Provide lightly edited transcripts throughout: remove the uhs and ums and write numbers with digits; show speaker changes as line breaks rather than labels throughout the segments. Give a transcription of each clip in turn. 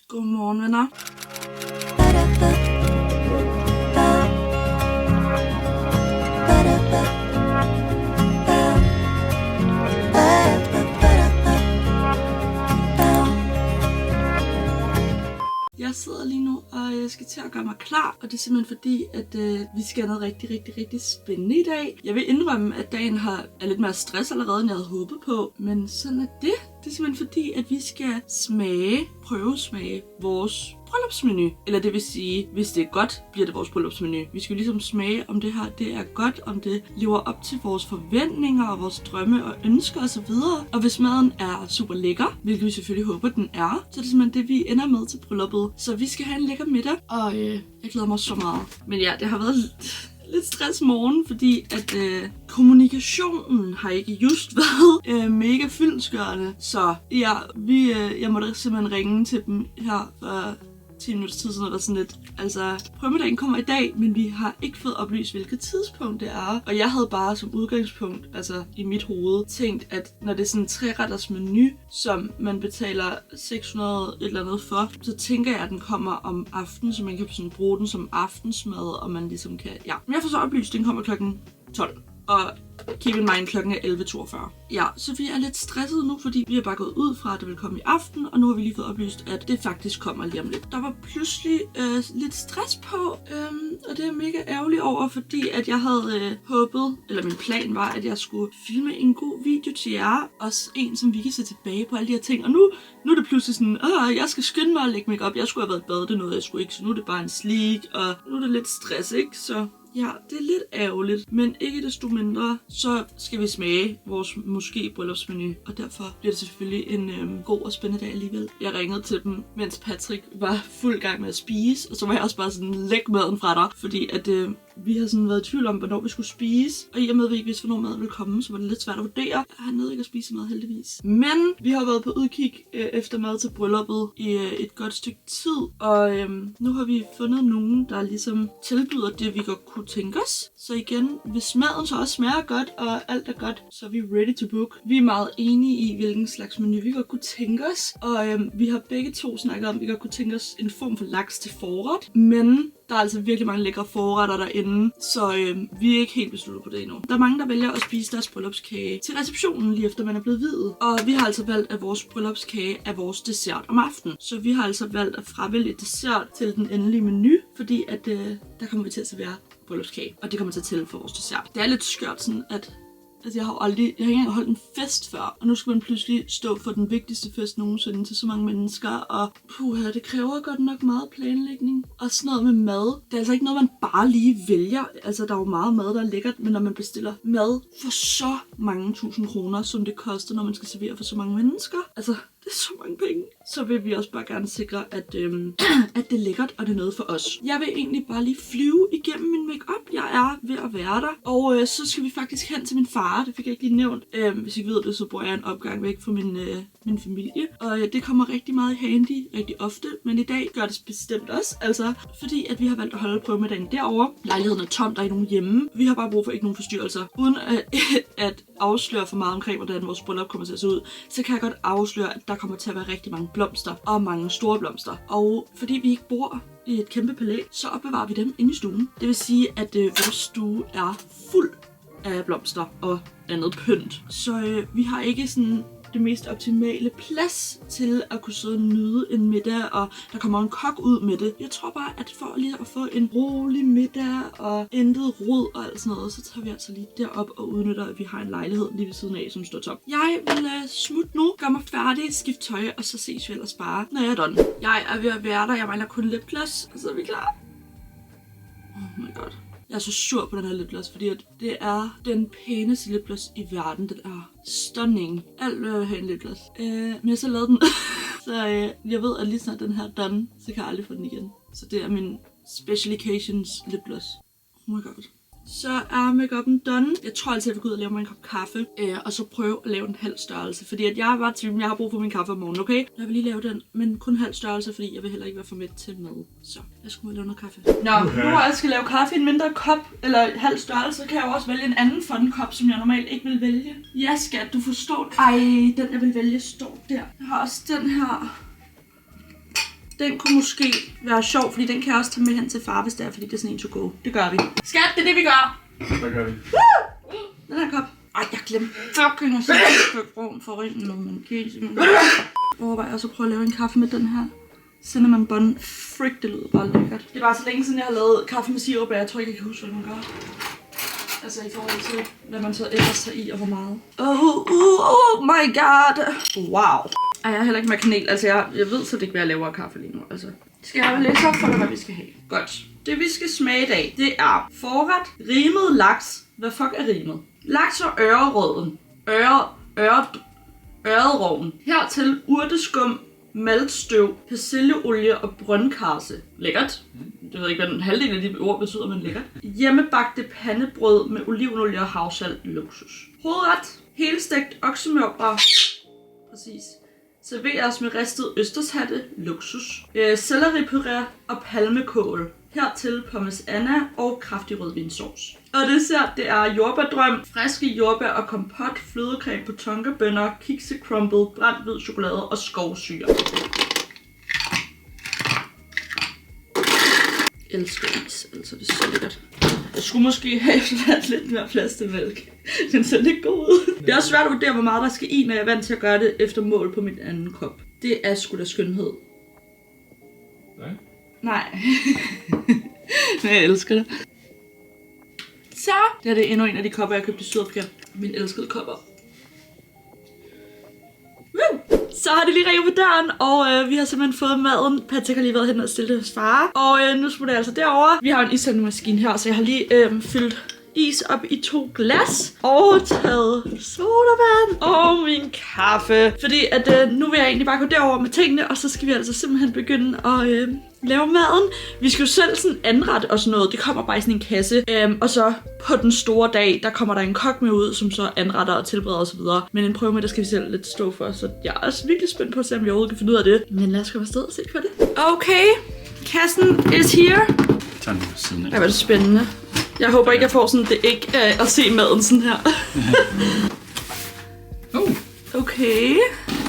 Godmorgen, venner. Jeg sidder lige nu, og jeg skal til at gøre mig klar, og det er simpelthen fordi, at vi skal have noget rigtig spændende i dag. Jeg vil indrømme, at dagen er lidt mere stress allerede, end jeg havde håbet på, men sådan er det. Det er simpelthen fordi, at vi skal prøvesmage vores bryllupsmenu. Eller det vil sige, hvis det er godt, bliver det vores bryllupsmenu. Vi skal ligesom smage, om det her det er godt, om det lever op til vores forventninger og vores drømme og ønsker osv. Og hvis maden er super lækker, hvilket vi selvfølgelig håber, den er, så er det simpelthen det, vi ender med til brylluppet. Så vi skal have en lækker middag, og jeg glæder mig så meget. Men ja, det har været lidt stress morgen, fordi at kommunikationen har ikke just været mega fyldestgørende. Så ja, jeg måtte simpelthen ringe til dem her for 10 minutter tid siden, og der sådan lidt, altså, prøvedagen kommer i dag, men vi har ikke fået oplyst, hvilket tidspunkt det er. Og jeg havde bare som udgangspunkt, altså i mit hoved, tænkt, at når det er sådan en 3-retters menu, som man betaler 600 et eller andet for, så tænker jeg, at den kommer om aftenen, så man kan sådan bruge den som aftensmad, og man ligesom kan, ja. Men jeg får så oplyst, at den kommer klokken 12. Og keep in mind, klokken er 11.42. Ja, så vi er lidt stresset nu, fordi vi har bare gået ud fra, at det vil komme i aften, og nu har vi lige fået oplyst, at det faktisk kommer lige om lidt. Der var pludselig lidt stress på, og det er jeg mega ærgerlig over, fordi at jeg havde håbet, eller min plan var, at jeg skulle filme en god video til jer. Også en, som vi kan se tilbage på alle de her ting. Og nu er det pludselig sådan, jeg skal skynde mig at lægge make op. Jeg skulle have været i bad, det noget, jeg skulle ikke, så nu er det bare en sleek, og nu er det lidt stress, ikke? Så ja, det er lidt ærgerligt, men ikke desto mindre, så skal vi smage vores måske bryllupsmenu, og derfor bliver det selvfølgelig en god og spændende dag alligevel. Jeg ringede til dem, mens Patrick var fuld gang med at spise, og så var jeg også bare sådan, læg maden fra dig, fordi at vi har sådan været i tvivl om, hvornår vi skulle spise, og i og med, at vi ikke vidste, hvornår maden ville komme, så var det lidt svært at vurdere. Han nåede ikke at spise mad, heldigvis. Men vi har været på udkig efter mad til brylluppet i et godt stykke tid, og nu har vi fundet nogen, der ligesom tilbyder det, vi godt kunne tænke os. Så igen, hvis maden så også smager godt, og alt er godt, så er vi ready to book. Vi er meget enige i, hvilken slags menu vi godt kunne tænke os, og vi har begge to snakket om, at vi godt kunne tænke os en form for laks til forret, men der er altså virkelig mange lækre forretter derinde, så vi er ikke helt besluttet på det endnu. Der er mange, der vælger at spise deres bryllupskage til receptionen, lige efter man er blevet viet. Og vi har altså valgt, at vores bryllupskage er vores dessert om aftenen. Så vi har altså valgt at fravælge dessert til den endelige menu, fordi at der kommer vi til at servere bryllupskage, og det kommer til at tælle for vores dessert. Det er lidt skørt sådan, at jeg har ikke engang holdt en fest før, og nu skal man pludselig stå for den vigtigste fest nogensinde til så mange mennesker, og det kræver godt nok meget planlægning. Og sådan noget med mad, det er altså ikke noget, man bare lige vælger. Altså, der er jo meget mad, der er lækkert, men når man bestiller mad for så mange tusind kroner, som det koster, når man skal servere for så mange mennesker, altså, det er så mange penge. Så vil vi også bare gerne sikre, at det er lækkert, og det er noget for os. Jeg vil egentlig bare lige flyve igennem min makeup. Jeg er ved at være der. Og så skal vi faktisk hen til min far. Det fik jeg ikke lige nævnt. Hvis I ved det, så bor jeg en opgang væk fra min familie. Og det kommer rigtig meget i handy, rigtig ofte. Men i dag gør det bestemt også. Altså, fordi at vi har valgt at holde prøvemiddagen derovre. Lejligheden er tom, der er ikke nogen hjemme. Vi har bare brug for ikke nogen forstyrrelser. Uden at afsløre for meget omkring, hvordan vores bryllup kommer til at se ud, så kan jeg godt afsløre, at der kommer til at være rigtig mange blomster, og mange store blomster. Og fordi vi ikke bor i et kæmpe palæ, så opbevarer vi dem inde i stuen. Det vil sige, at vores stue er fuld af blomster og andet pynt. Så vi har ikke sådan det mest optimale plads til at kunne sidde og nyde en middag, og der kommer en kok ud med det. Jeg tror bare, at for lige at få en rolig middag og intet rod og alt sådan noget, så tager vi altså lige derop og udnytter, at vi har en lejlighed lige ved siden af, som står tom. Jeg vil smutte nu, gøre mig færdig, skifte tøj, og så ses vi ellers bare, når jeg er done. Jeg er ved at være der, jeg mangler kun lipgloss, og så er vi klar. Oh my god. Jeg er så sur på den her lipgloss, fordi at det er den pæneste lipgloss i verden. Den er stunning. Alt vil have en lipgloss. Men jeg så lavet den. Så jeg ved, at lige snart den her er done, så kan jeg aldrig få den igen. Så det er min Special Occasions lipgloss. Oh my god. Så er make-up'en done. Jeg tror altid, jeg vil gå ud og lave mig en kop kaffe. Og så prøve at lave en halv størrelse. Fordi at jeg var typen, jeg har brug for min kaffe om morgenen, okay? Jeg vil lige lave den, men kun halv størrelse, fordi jeg vil heller ikke være for mæt til mad. Så jeg skulle lave noget kaffe. Nå, nu hvor jeg skal lave kaffe i en mindre kop, eller halv størrelse, kan jeg jo også vælge en anden fun kop, som jeg normalt ikke vil vælge. Ja, skat, du forstår. Ej, den jeg vil vælge står der. Jeg har også den her. Den kunne måske være sjov, fordi den kan jeg også tage med hen til far, hvis det er, fordi det er sådan en to go. Det gør vi. Skat, det er det, vi gør.
Hvad gør vi?
Den her kop. Ej, jeg glemte fucking at sætte et stykke rum for ringen, men jeg overvejer også at prøve at lave en kaffe med den her cinnamon bun. Frick, det lyder bare lækkert. Det er bare så længe siden, jeg har lavet kaffe med sirup, og jeg tror ikke, jeg kan huske, hvad man gør. Altså i forhold til, hvad man så ellers tager i, og hvor meget. Oh my god. Wow. Ej, jeg har heller ikke med kanel. Altså, jeg ved så ikke, hvad jeg laver af kaffe lige nu. Altså, skal jeg læse op for dig, hvad vi skal have? Godt. Det, vi skal smage i dag, det er forret, rimet laks. Hvad fuck er rimet? Laks og øreråden. Øreroven. Hertil urteskum, maltstøv, persiljeolie og brøndkarse. Lækkert. Jeg ved ikke, hvad den halvdel af de ord betyder, men lækkert. Hjemmebagte pandebrød med olivenolie og havsalt. Luksus. Hovedret. Helstegt oksemørbrad. Præcis. Serveres med ristet østershatte. Luksus. Selleripuré og palmekål. Hertil pommes Anna og kraftig rødvinsauce. Og dessert, det er jordbærdrøm, friske jordbær og kompot, flødecreme på tonkabønner, kikse-crumble, brændt hvid chokolade og skovsyre. Jeg elsker is, altså det er så lækkert. Jeg skulle måske have lidt mere plads til mælk. Den ser lidt god ud. Det er også svært at vurdere, hvor meget der skal i, når jeg er vant til at gøre det efter mål på min anden kop. Det er sgu da skønhed.
Nej.
Nej. Men jeg elsker det. Så det er endnu en af de kopper, jeg købte i Sydafrika. Min elskede kopper. Så har de lige ringet på døren, og vi har simpelthen fået maden. Patrick har lige været hen og stillet hos far. Og nu smutter jeg altså derover. Vi har en issaltemaskine her, så jeg har lige fyldt is op i 2 glas. Og taget sodavand og min kaffe. Fordi at nu vil jeg egentlig bare gå derover med tingene, og så skal vi altså simpelthen begynde at lave maden. Vi skal jo selv sådan anrette og sådan noget. Det kommer bare i sådan en kasse. Og så på den store dag, der kommer der en kok med ud, som så anretter og tilbereder osv. Men en prøve med, der skal vi selv lidt stå for. Så jeg er også virkelig spændt på at se, om vi overhovedet kan finde ud af det. Men lad os komme afsted og se på det. Okay, kassen is here.
Tag den på siden af.
Det var det spændende. Jeg håber ikke, jeg får sådan det ikke at se maden sådan her. Okay.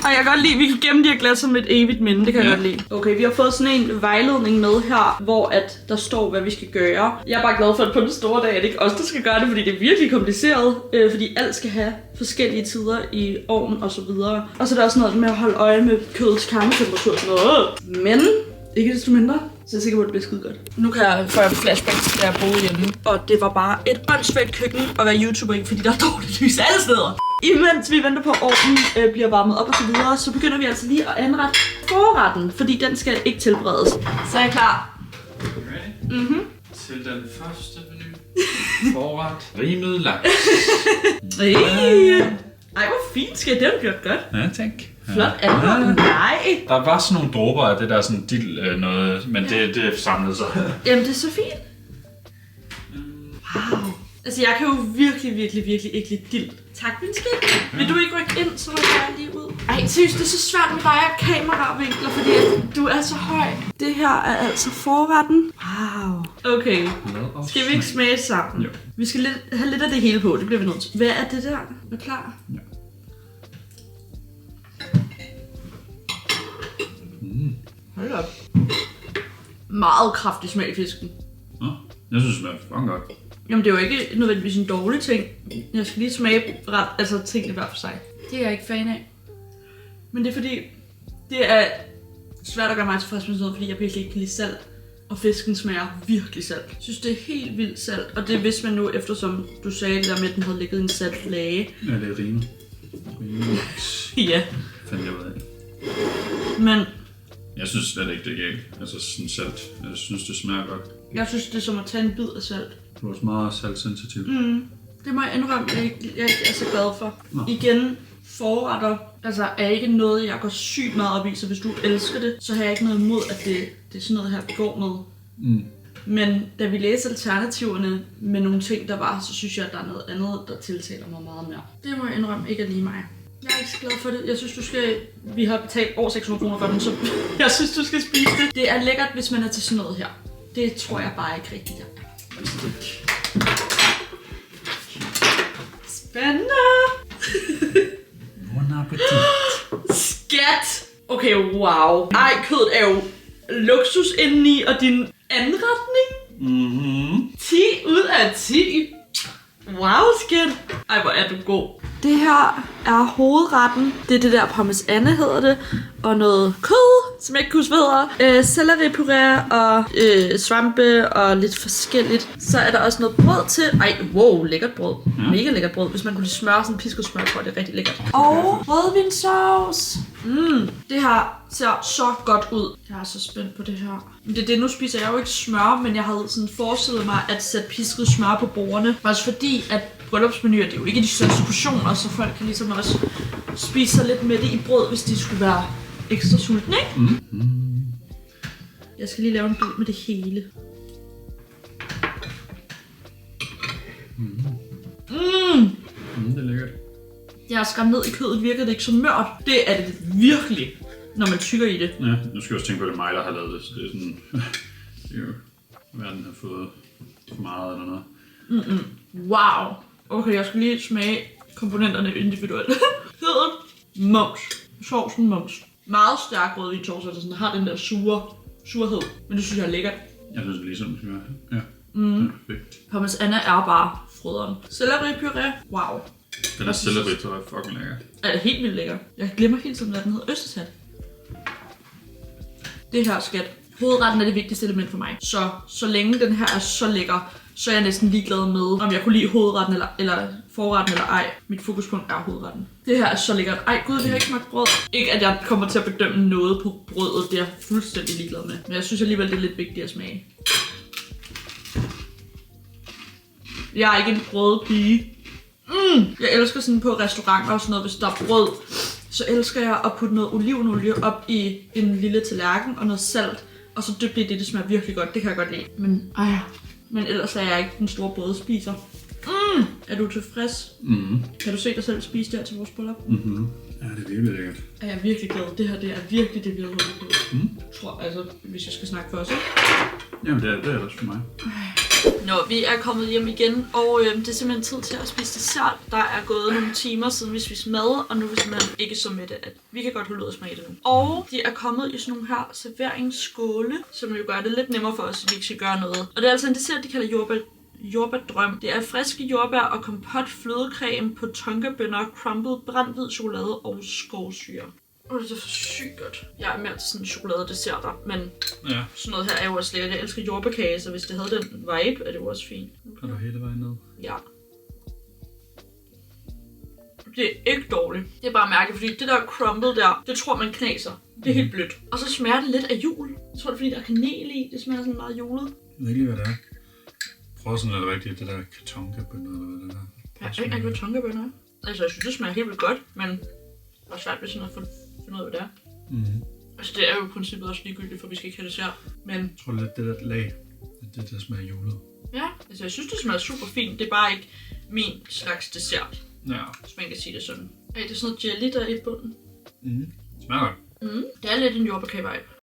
Og jeg kan godt lide, at vi kan gemme de her glas som et evigt minde. Det kan jeg godt lide. Okay, vi har fået sådan en vejledning med her, hvor at der står, hvad vi skal gøre. Jeg er bare glad for, at på den store dag er det ikke os, der skal gøre det, fordi det er virkelig kompliceret. Fordi alt skal have forskellige tider i ovnen og så videre. Og så er der også noget med at holde øje med kødets kernetemperatur og sådan noget. Men ikke desto mindre, så er jeg sikker på, at det bliver skide godt. Nu kan jeg få flashbacks, da jeg boede hjemme. Og det var bare et åndssvagt køkken at være YouTuber i, fordi der er dårligt lys alle steder. Imens vi venter på, at ovnen bliver varmet op og så videre, så begynder vi altså lige at anrette forretten, fordi den skal ikke tilberedes. Så er jeg klar.
Ready? Til den første menu. Forret. Rimet laks.
Ej, hvor fint skal det have gjort godt.
Ja, tak.
Flot anrettet. Nej.
Der var sådan nogle dråber af det der sådan dild noget, men det samlede sig.
Jamen, det er så fint. Wow. Altså, jeg kan jo virkelig ikke lide dild. Tak, min skik. Vil du ikke rykke ind, så rykker jeg lige ud? Ej, seriøst, det er så svært med dig at kameravinkler, fordi du er så høj. Det her er altså forretten. Wow. Okay. Skal vi ikke smage sammen?
Jo.
Vi skal have lidt af det hele på, det bliver vi nødt til. Hvad er det der? Er du klar?
Ja.
Hold op. Meget kraftig smag i fisken.
Nå, jeg synes, det smager fucking godt.
Jamen, det er jo ikke nødvendigvis en dårlig ting. Jeg skal lige smage ret, altså tingene hver for sig. Det er jeg ikke fan af. Men det er fordi, det er svært at gøre mig tilfreds med sådan noget, fordi jeg virkelig ikke kan lide salt. Og fisken smager virkelig salt. Jeg synes, det er helt vildt salt. Og det vidste man nu, eftersom du sagde det der med, at den havde ligget i en salt lage.
Ja, det er rimet.
Ja.
Fandt jeg ud af.
Men
jeg synes slet ikke, det er galt. Altså sådan salt. Jeg synes, det smager godt.
jeg synes, det er som at tage en bid af salt.
Du er også meget saltsensitiv.
Det må jeg indrømme, jeg ikke er så glad for.
Nå.
Igen, forretter altså, er ikke noget, jeg går sygt meget op i, så hvis du elsker det, så har jeg ikke noget imod, at det er sådan noget her, vi går med. Men da vi læser alternativerne med nogle ting, der var, så synes jeg, at der er noget andet, der tiltaler mig meget mere. Det må jeg indrømme, ikke er lige mig. Jeg er ikke så glad for det. Jeg synes, vi har betalt over 600 kroner for den, så jeg synes, du skal spise det. Det er lækkert, hvis man er til sådan noget her. Det tror jeg bare ikke rigtigt, jeg er. Spændende!
Bon appetit.
Skat! Okay, wow. Ej, kødet er jo luksus indeni, og din anretning. 10 ud af 10. Wow, skat. Ej, hvor er du god. Det her er hovedretten. Det er det der parmes Anne hedder det. Og noget kød, som jeg ikke kan huske hvad hedder. Selleripuré og svampe og lidt forskelligt. Så er der også noget brød til. Ej, wow, lækkert brød. Ja. Mega lækkert brød. Hvis man kunne smøre sådan pisket smør på, det er rigtig lækkert. Og rødvinsauce. Det her ser så godt ud. Jeg er så spændt på det her. Det nu spiser jeg jo ikke smør, men jeg havde sådan forestillet mig at sætte pisket smør på bordene. Også fordi, at bryllupsmenuer, det er jo ikke de største portioner, så folk kan ligesom også spise sig lidt med det i brød, hvis de skulle være ekstra sultne, ikke? Jeg skal lige lave en bid med det hele.
Det er lækkert.
Jeg har skræmt ned i kødet, virkede det ikke så mørt. Det er det virkelig, når man tykker i det.
Ja, nu skal jeg også tænke på, at det er mig, der har lavet det, så det er sådan... det er jo... verden har fået for meget eller noget.
Wow. Okay, jeg skal lige smage komponenterne individuelt. Kødet, mums. Sovsen, mums. Meget stærk rødvinsauce, der sådan har den der surhed. Men det synes jeg er lækkert.
Jeg synes, det er ligesom smør. Ja. Perfekt.
Parmes Anne er bare frøderen. Selleripuré, wow.
Den der selleri, tror jeg er fucking lækker.
Er det helt vildt lækker. Jeg glemmer helt tiden, at den hedder østersat. Det her skat. Hovedretten er det vigtigste element for mig. Så længe den her er så lækker, så er jeg næsten ligeglad med, om jeg kunne lide hovedretten eller forretten eller ej. Mit fokuspunkt er hovedretten. Det her er så lækkert. Ej gud, vi har ikke smagt brød. Ikke at jeg kommer til at bedømme noget på brødet, det er jeg fuldstændig ligeglad med. Men jeg synes alligevel, det er lidt vigtigt at smage. Jeg er ikke en brødpige. Jeg elsker sådan på restauranter og sådan noget, hvis der er brød, så elsker jeg at putte noget olivenolie op i en lille tallerken og noget salt, og så dyppe det, det smager virkelig godt. Det kan jeg godt lide. Men ellers er jeg ikke den store brødspiser. Er du tilfreds? Kan du se dig selv spise der til vores bryllup?
Ja, det er virkelig lækkert.
Er jeg virkelig glad. Det her, det er virkelig det, vi har håbet på. Tror altså, hvis jeg skal snakke for os, ikke?
Jamen, det er også for mig.
Nå, vi er kommet hjem igen, og det er simpelthen tid til at spise dessert. Der er gået nogle timer siden vi spiste mad, og nu er vi simpelthen ikke så mætte, at vi kan godt holde ud at smage det nu. Og de er kommet i sådan nogle her serveringsskåle, som jo gør det lidt nemmere for os, at vi ikke skal gøre noget. Og det er altså en dessert, de kalder jordbærdrøm. Det er friske jordbær og kompot, flødecreme, på tonkabønner, crumbled, brændt hvid chokolade og skovsyre. Det er så sygt godt. Jeg er mere til sådan chokoladedesserter, men sådan noget her er jo også lækkert. Jeg elsker jordbærkage, så hvis det havde den vibe, er det jo også fint.
Kan du hele vejen ned?
Ja. Det er ikke dårligt. Det er bare mærkeligt, fordi det der crumble der, det tror man knaser. Det er helt blødt. Og så smager det lidt af jul. Jeg tror det er fordi der er kanel i. Det smager sådan meget julet.
Jeg ved ikke lige hvad det er. Prøv sådan noget rigtigt, det der kartonkerbønner eller hvad det er.
Jeg har ikke kartonkerbønner. Altså jeg synes det smager helt vildt godt, men det er svært ved sådan at finde ud af hvad det er. Altså det er jo i princippet også ligegyldigt, for vi skal ikke have dessert. Men
jeg tror lidt det der lag, det der smager julet.
Ja, altså jeg synes det smager super fint. Det er bare ikke min slags dessert.
Ja.
Hvis man kan sige det sådan. Ej, det er sådan noget jelly der er i bunden.
Det smager godt.
Det er lidt en jordbærkage-vibe.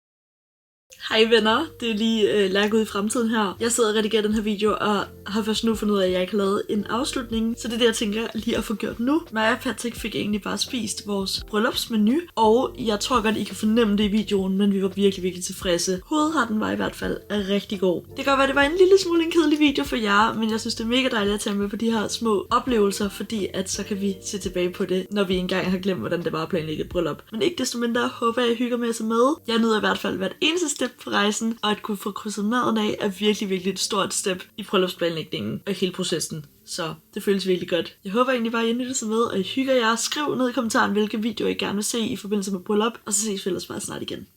Hej venner, det er lige Lærke ud i fremtiden her. Jeg sidder og redigerer den her video og har først nu fundet ud af, at jeg ikke har lavet en afslutning. Så det er det, jeg tænker lige at få gjort nu. Mig og Patrick fik egentlig bare spist vores bryllupsmenu, og jeg tror godt, I kan fornemme det i videoen, men vi var virkelig, virkelig tilfredse. Hovedretten var i hvert fald rigtig god. Det kan godt være, det var en lille smule en kedelig video for jer, men jeg synes, det er mega dejligt at tage med på de her små oplevelser, fordi at så kan vi se tilbage på det, når vi engang har glemt, hvordan det var at planlægge et bryllup. Men ikke desto mindre håber jeg, at I hygger med at se med. Jeg nyder i hvert fald hvert eneste step på rejsen, og at kunne få krydset maden af er virkelig, virkelig et stort step i bryllupsplanlægningen og hele processen. Så det føles virkelig godt. Jeg håber egentlig bare, at I nytter sig med, og I hygger jer. Skriv ned i kommentaren, hvilke videoer I gerne vil se i forbindelse med bryllup, og så ses vi ellers bare snart igen.